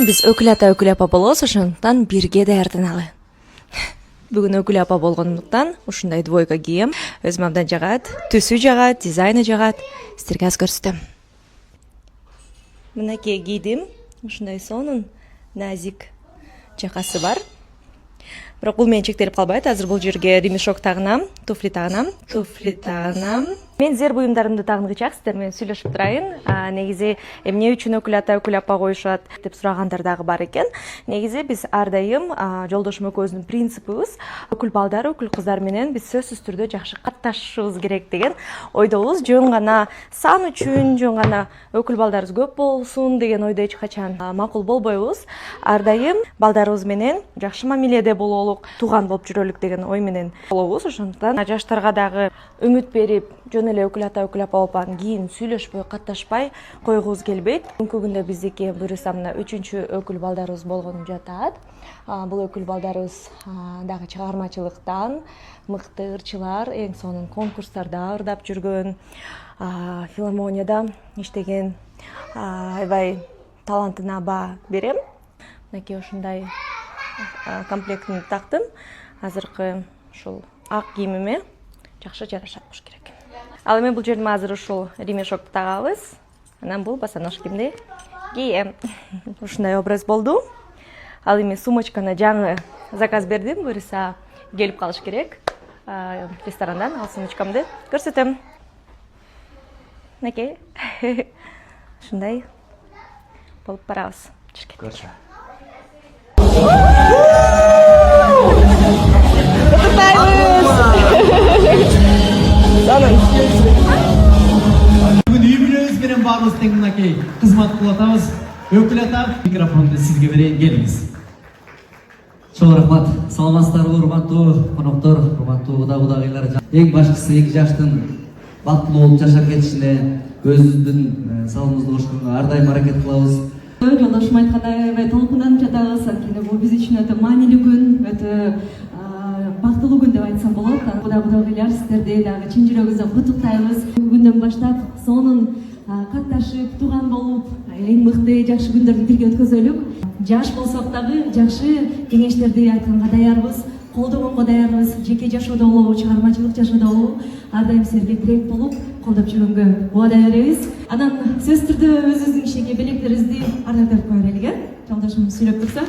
Бүгүн биз өкүл ата өкүл апа болобуз, ошондуктан бирге даярданалы. Бүгүн өкүл апа болгондуктан ушундай двойка кийем. Өзүм абдан жагат, түсү жагат, дизайны жагат. Силерге аз көрсөтөм. Мынакей кийдим. Ушундай сонун, назик жакасы бар. Бирок бул менен чектелип калбайт. Азыр бул жерге ремешок тагынам, туфли тагынам. Мен зер буюмдарымды тагынгычак сиздер менен сүйлөшүп турайын. Негизи эмне үчүн өкүл ата өкүл апа коюшат деп сурагандар дагы бар экен. Негизи биз ар дайым жолдошум экөөбүздүн принципибиз өкүл балдар, өкүл кыздар менен биз сөзсүз түрдө жакшы катташышыбыз керек деген ойдобуз. Жөн гана сан үчүн, жөн гана өкүл балдарыбыз көп болсун деген ойдо эч качан макул болбойбуз. Ар дайым балдарыбыз менен жакшы мамиледе бололук, тууган болуп жүрөлүк деген ой менен болобуз. Ошондуктан жаштарга дагы үмүт берип, жөн эле өкүл ата өкүл апа болуп кийин сүйлөшпөй, катташпай койгубуз келбейт. Бүгүнкү күндө биздики буюрса мына 3-чү өкүл балдарыбыз болгону жатат. Бул өкүл балдарыбыз дагы чыгармачылыктан мыкты ырчылар, эң сонун конкурстарда ырдап жүргөн, филармонияда иштеген. Аябай талантына баа берем. Мынакей ушундай комплектин тактым. Азыркы ушул ак кийимиме жакшы жарашат болуш керек. Ал эми бул жерде азыр ушул ремешокты тагабыз. Анан бул босоножкимди кийем. Ушундай образ болду. Ал эми сумочканы жаңы заказ бердим, буюрса келип калыш керек. Ресторандан ал сумочкамды көрсөтөм. Мынакей. Ушундай болуп барабыз. Көрсө. Бүгүн үй бүлөбүз менен баарыбыз тең мынакей кызмат кылып атабыз. Өкүл ата, микрофонду сизге берейин, келиңиз. Чоң рахмат. Саламатсыздарбы, урматтуу коноктор, урматтуу удагыйлар. Эң башкысы эки жаштын бактылуу болуп жашап кетишине, өзүбүздүн салымыбызды кошконго ар дайым аракет кылабыз. Жолдошум айткандай аябай толкунданып жатабыз. Анткени бул биз үчүн өтө маанилүү күн, өтө бактылуу күн деп айтсам болот. Кудагыйлар сиздерди дагы чын жүрөгүбүздөн куттуктайбыз. Бүгүндөн баштап сонун катташып, тууган болуп, эң мыкты жакшы күндөрдү бирге өткөзөлүк. Жаш болсок дагы жакшы кеңештерди айтканга даярбыз, колдогонго даярбыз. Жеке жашоодо болобу, чыгармачылык жашоодо болобу, ар дайым силерге тирек болуп, колдоп жүргөнгө убада беребиз. Анан сөзсүз түрдө өзүбүздүн иштеги белектерибизди ардактап коелу элек, жолдошум сүйлөп турса.